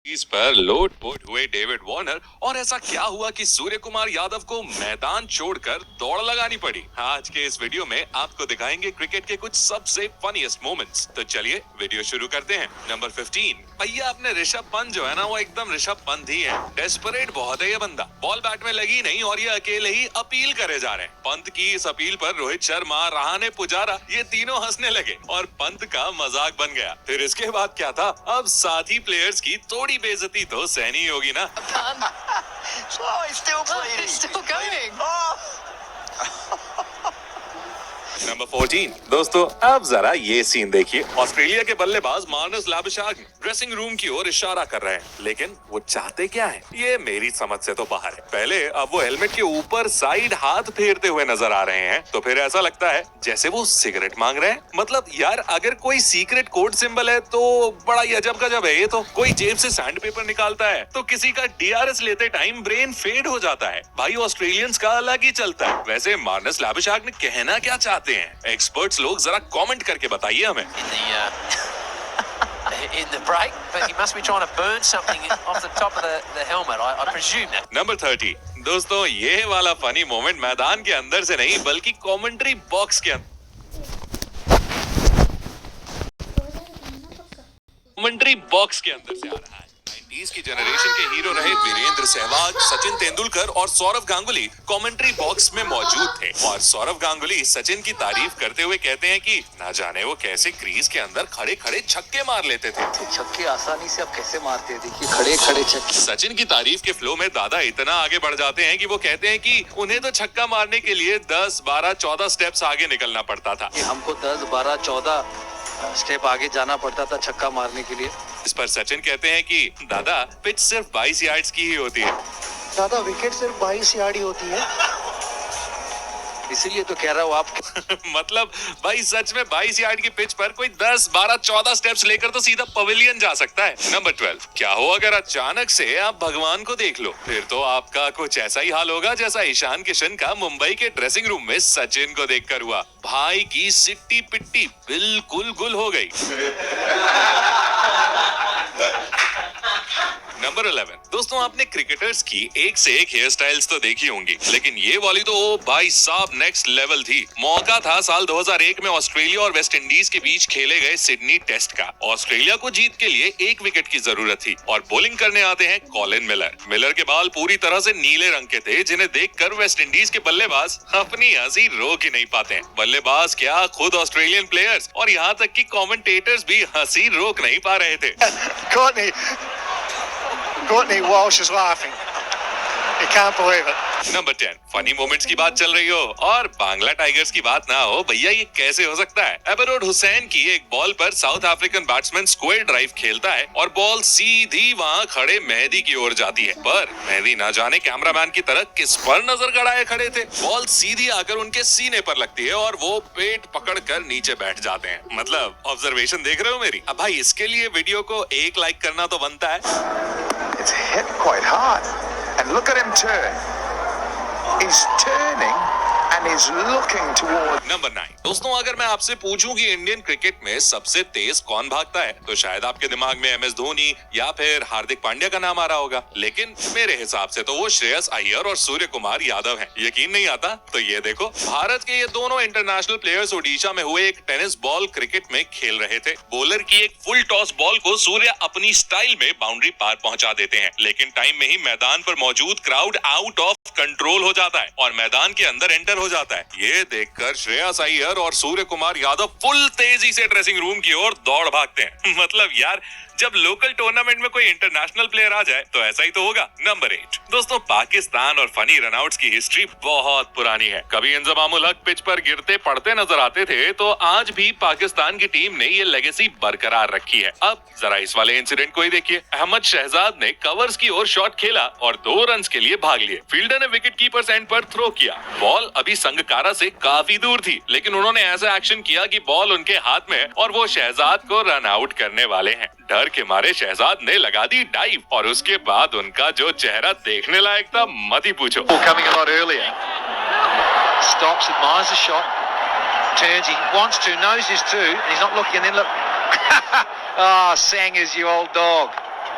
इस पर लोटपोट हुए डेविड वार्नर और ऐसा क्या हुआ कि सूर्य कुमार यादव को मैदान छोड़कर दौड़ लगानी पड़ी। आज के इस वीडियो में आपको दिखाएंगे क्रिकेट के कुछ सबसे फनीएस्ट मोमेंट्स। तो चलिए वीडियो शुरू करते हैं। नंबर 15। भैया अपने ऋषभ पंत जो है ना, वो एकदम ऋषभ पंत ही है। डेस्परेट बहुत है ये बंदा। बॉल बैट में लगी नहीं और ये अकेले ही अपील करे जा रहे हैं। पंत की इस अपील पर रोहित शर्मा, रहाणे, पुजारा ये तीनों हंसने लगे और पंत का मजाक बन गया। फिर इसके बाद क्या था, अब साथी प्लेयर्स की थोड़ी बेइज्जती तो सहनी होगी ना। Still going. नंबर 14। दोस्तों अब जरा ये सीन देखिए। ऑस्ट्रेलिया के बल्लेबाज मार्नस लैबुशैग्न ड्रेसिंग रूम की ओर इशारा कर रहे हैं, लेकिन वो चाहते क्या है ये मेरी समझ से तो बाहर है। पहले अब वो हेलमेट के ऊपर साइड हाथ फेरते हुए नजर आ रहे हैं, तो फिर ऐसा लगता है जैसे वो सिगरेट मांग रहे हैं। मतलब यार, अगर कोई सीक्रेट कोड सिंबल है तो बड़ा ही अजब गजब है ये तो। कोई जेब से सैंड पेपर निकालता है तो किसी का DRS लेते टाइम ब्रेन फेड हो जाता है। भाई ऑस्ट्रेलियंस का अलग ही चलता है। वैसे मार्नस लैबुशैग्न कहना क्या चाहते हैं एक्सपर्ट्स लोग, जरा कमेंट करके बताइए हमें। In the break, but he must be trying to burn something off the top of the helmet. I presume that. Number 30। दोस्तों ये वाला फनी मोमेंट मैदान के अंदर से नहीं बल्कि कमेंट्री बॉक्स के अंदर से आ रहा है। 90s की जनरेशन के हीरो रहे वीरेंद्र सहवाग, सचिन तेंदुलकर और सौरव गांगुली कमेंट्री बॉक्स में मौजूद थे। और सौरव गांगुली सचिन की तारीफ करते हुए कहते हैं कि ना जाने वो कैसे क्रीज के अंदर खड़े खड़े छक्के मार लेते थे। छक्के आसानी से अब कैसे मारते हैं, देखिए खड़े खड़े छक्के। सचिन की तारीफ के फ्लो में दादा इतना आगे बढ़ जाते हैं कि वो कहते हैं कि उन्हें तो छक्का मारने के लिए 10, 12, 14 स्टेप्स आगे निकलना पड़ता था। हमको 10, 12, 14 स्टेप आगे जाना पड़ता था छक्का मारने के लिए। इस पर सचिन कहते हैं कि दादा पिच सिर्फ 22 यार्ड्स की ही होती है। दादा विकेट सिर्फ 22 यार्ड ही होती है, इसीलिए तो कह रहा हूँ आप। मतलब भाई सच में 22 यार्ड की पिच पर कोई 10, 12, 14 स्टेप्स लेकर तो सीधा पवेलियन जा सकता है। नंबर 12। क्या हो अगर अचानक से आप भगवान को देख लो, फिर तो आपका कुछ ऐसा ही हाल होगा जैसा ईशान किशन का मुंबई के ड्रेसिंग रूम में सचिन को देखकर हुआ। भाई की सिट्टी पिट्टी बिल्कुल गुल हो गई। नंबर 11। दोस्तों आपने क्रिकेटर्स की एक से एक हेयर स्टाइल्स तो देखी होंगी, लेकिन ये वाली तो भाई साहब नेक्स्ट लेवल थी। मौका था साल 2001 में ऑस्ट्रेलिया और वेस्ट इंडीज के बीच खेले गए सिडनी टेस्ट का। ऑस्ट्रेलिया को जीत के लिए 1 विकेट की जरूरत थी और बॉलिंग करने आते हैं कॉलिन मिलर। मिलर के बाल पूरी तरह से नीले रंग के थे, जिन्हें देखकर वेस्ट इंडीज के बल्लेबाज अपनी हंसी रोक ही नहीं पाते हैं। बल्लेबाज क्या, खुद ऑस्ट्रेलियन प्लेयर्स और यहाँ तक कि कमेंटेटर्स भी हंसी रोक नहीं पा रहे थे। Courtney Walsh is laughing. You can't believe it. Number 10। Funny moments की बात चल रही हो और बांग्ला टाइगर्स की बात ना हो, भैया ये कैसे हो सकता है। एबरोड हुसैन की एक बॉल पर south African batsman square drive खेलता है और बॉल सीधी वहां खड़े मेहदी की ओर जाती है, पर मेहदी ना जाने कैमरामैन की तरह किस पर नजर गड़ाए खड़े थे। बॉल सीधी आकर उनके सीने पर लगती है और वो पेट पकड़कर नीचे बैठ जाते हैं। मतलब ऑब्जर्वेशन देख रहे हो मेरी। अब भाई इसके लिए वीडियो को 1 लाइक करना तो बनता है। It's hit quite hard. And look at him turn. He's turning and he's looking towards. Number 9। दोस्तों अगर मैं आपसे पूछूं कि इंडियन क्रिकेट में सबसे तेज कौन भागता है, तो शायद आपके दिमाग में MS धोनी या फिर हार्दिक पांड्या का नाम आ रहा होगा, लेकिन मेरे हिसाब से तो वो श्रेयस अय्यर और सूर्य कुमार यादव हैं। यकीन नहीं आता तो ये देखो, भारत के ये दोनों इंटरनेशनल प्लेयर्स ओडिशा में हुए एक टेनिस बॉल क्रिकेट में खेल रहे थे। बॉलर की एक फुल टॉस बॉल को सूर्य अपनी स्टाइल में बाउंड्री पार पहुंचा देते हैं, लेकिन टाइम में ही मैदान पर मौजूद क्राउड आउट ऑफ कंट्रोल हो जाता है और मैदान के अंदर एंटर हो जाता है। ये देखकर श्रेयस अय्यर और सूर्य कुमार यादव फुल तेजी से ड्रेसिंग रूम की ओर दौड़ भागते हैं। मतलब यार, जब लोकल टूर्नामेंट में कोई इंटरनेशनल प्लेयर आ जाए तो ऐसा ही तो होगा। नंबर 8। दोस्तों पाकिस्तान और फनी रनआउट्स की हिस्ट्री बहुत पुरानी है। कभी इंजमामुल हक पिच पर गिरते पड़ते नजर आते थे, तो आज भी पाकिस्तान की टीम ने ये लेगेसी बरकरार रखी है। अब जरा इस वाले इंसिडेंट को ही देखिए। अहमद शहजाद ने कवर्स की ओर शॉट खेला और 2 रन्स के लिए भाग लिए। फील्डर ने विकेट कीपर एंड पर थ्रो किया। बॉल अभी संगकारा से काफी दूर थी, लेकिन उन्होंने ऐसा एक्शन किया कि बॉल उनके हाथ में और वो शहजाद को रन आउट करने वाले हैं। डर के मारे शहजाद ने लगा दी डाइव और उसके बाद उनका जो चेहरा देखने लायक था मत ही पूछो। Coming a lot earlier. Stops, admires the shot. Turns, he wants to, knows he's to, and he's not looking, and then look. Ah, Sang is you old dog.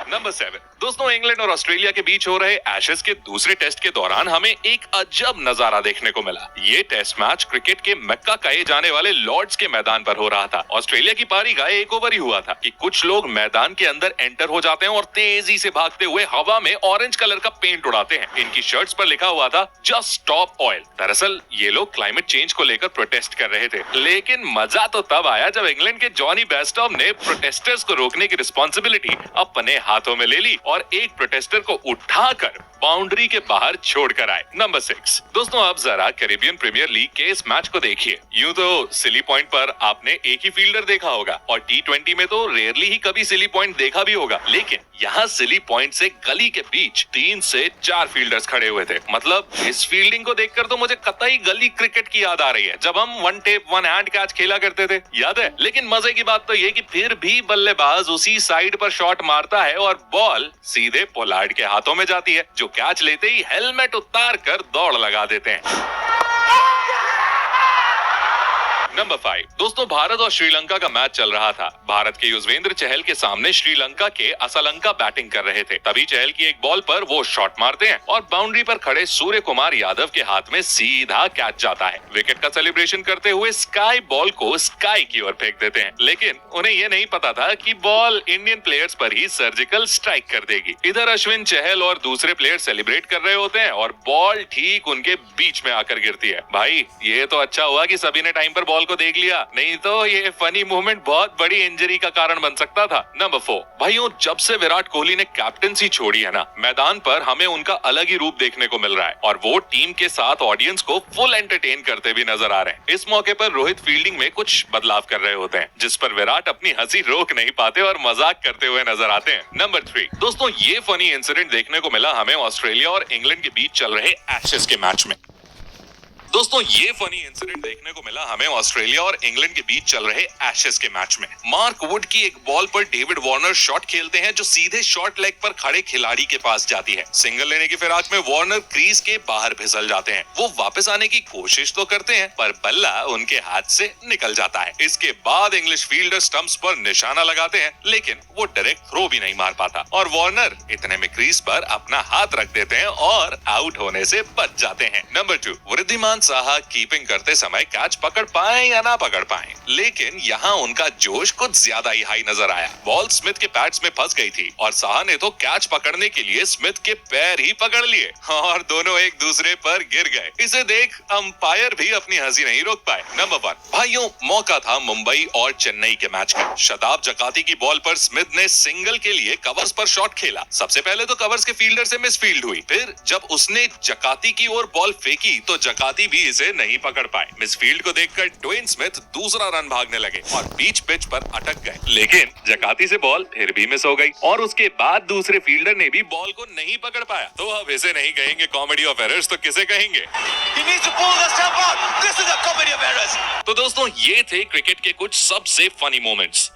Number 7 दोस्तों, इंग्लैंड और ऑस्ट्रेलिया के बीच हो रहे Ashes के दूसरे test के दौरान हमें एक अजब नजारा देखने को मिला। ये टेस्ट मैच क्रिकेट के मक्का कहे जाने वाले लॉर्ड्स के मैदान पर हो रहा था। ऑस्ट्रेलिया की पारी का एक ओवर ही हुआ था कि कुछ लोग मैदान के अंदर एंटर हो जाते हैं और तेजी से भागते हुए हवा में ऑरेंज कलर का पेंट उड़ाते हैं। इनकी शर्ट्स पर लिखा हुआ था जस्ट स्टॉप ऑयल। दरअसल ये लोग क्लाइमेट चेंज को लेकर प्रोटेस्ट कर रहे थे, लेकिन मजा तो तब आया जब इंग्लैंड के जॉनी बेस्टॉफ ने प्रोटेस्टर्स को रोकने की रिस्पॉन्सिबिलिटी अपने हाथों में ले ली और एक प्रोटेस्टर को उठाकर बाउंड्री के बाहर छोड़कर आए। नंबर 6 दोस्तों, अब जरा कैरेबियन प्रीमियर लीग के इस मैच को देखिए। यूं तो सिली पॉइंट पर आपने एक ही फील्डर देखा होगा और T20 में तो रेयरली ही कभी सिली पॉइंट देखा भी होगा, लेकिन यहाँ सिली पॉइंट से गली के बीच 3 से 4 फील्डर्स खड़े हुए थे। मतलब इस फील्डिंग को देखकर तो मुझे कतई गली क्रिकेट की याद आ रही है, जब हम one tape one hand catch खेला करते थे, याद है। लेकिन मजे की बात तो ये कि फिर भी बल्लेबाज उसी साइड पर शॉट मारता है और बॉल सीधे पोलार्ड के हाथों में जाती है, जो कैच लेते ही हेलमेट उतार कर दौड़ लगा देते हैं। नंबर 5 दोस्तों, भारत और श्रीलंका का मैच चल रहा था। भारत के युजवेंद्र चहल के सामने श्रीलंका के असलंका बैटिंग कर रहे थे। तभी चहल की एक बॉल पर वो शॉट मारते हैं और बाउंड्री पर खड़े सूर्य कुमार यादव के हाथ में सीधा कैच जाता है। विकेट का सेलिब्रेशन करते हुए स्काई बॉल को स्काई की ओर फेंक देते हैं, लेकिन उन्हें ये नहीं पता था कि बॉल इंडियन प्लेयर्स पर ही सर्जिकल स्ट्राइक कर देगी। इधर अश्विन, चहल और दूसरे प्लेयर सेलिब्रेट कर रहे होते हैं और बॉल ठीक उनके बीच में आकर गिरती है। भाई ये तो अच्छा हुआ कि सभी ने टाइम पर बॉल को देख लिया, नहीं तो ये फनी मूवमेंट बहुत बड़ी इंजरी का कारण बन सकता था। नंबर 4 भाइयों, जब से विराट कोहली ने कैप्टनसी छोड़ी है ना, मैदान पर हमें उनका अलग ही रूप देखने को मिल रहा है और वो टीम के साथ ऑडियंस को फुल एंटरटेन करते भी नजर आ रहे हैं। इस मौके पर रोहित फील्डिंग में कुछ बदलाव कर रहे होते हैं, जिस पर विराट अपनी हंसी रोक नहीं पाते और मजाक करते हुए नजर आते हैं। नंबर 3 दोस्तों, ये फनी इंसिडेंट देखने को मिला हमें ऑस्ट्रेलिया और इंग्लैंड के बीच चल रहे एशेज के मैच में। दोस्तों ये फनी इंसिडेंट देखने को मिला हमें ऑस्ट्रेलिया और इंग्लैंड के बीच चल रहे एशेज के मैच में। मार्क वुड की एक बॉल पर डेविड वार्नर शॉट खेलते हैं जो सीधे शॉर्ट लेग पर खड़े खिलाड़ी के पास जाती है। सिंगल लेने की फिराक में वार्नर क्रीज के बाहर फिसल जाते हैं। वो वापस आने की कोशिश तो करते हैं पर बल्ला उनके हाथ से निकल जाता है। इसके बाद इंग्लिश फील्डर स्टंप्स पर निशाना लगाते हैं, लेकिन वो डायरेक्ट थ्रो भी नहीं मार पाता और वार्नर इतने में क्रीज पर अपना हाथ रख देते हैं और आउट होने से बच जाते हैं। नंबर 2 वृद्धिमान साहा कीपिंग करते समय कैच पकड़ पाए या ना पकड़ पाए, लेकिन यहाँ उनका जोश कुछ ज्यादा ही हाई नजर आया। बॉल स्मिथ के पैड्स में फंस गई थी और साहा ने तो कैच पकड़ने के लिए स्मिथ के पैर ही पकड़ लिए और दोनों एक दूसरे पर गिर गए। इसे देख अंपायर भी अपनी हंसी नहीं रोक पाए। नंबर 1 भाइयों, मौका था मुंबई और चेन्नई के मैच का। शदाब जकाती की बॉल पर स्मिथ ने सिंगल के लिए कवर्स पर शॉट खेला। सबसे पहले तो कवर्स के फील्डर से मिसफील्ड हुई, फिर जब उसने जकाती की ओर बॉल फेंकी तो जकाती भी इसे नहीं पकड़ पाए। मिसफील्ड को देखकर ड्वेन स्मिथ दूसरा रन भागने लगे और बीच पिच पर अटक गए, लेकिन जकाती से बॉल फिर भी मिस हो गई और उसके बाद दूसरे फील्डर ने भी बॉल को नहीं पकड़ पाया। तो अब इसे नहीं कहेंगे कॉमेडी ऑफ एरर्स तो किसे कहेंगे? तो दोस्तों ये थे क्रिकेट के कुछ सबसे फनी मोमेंट्स।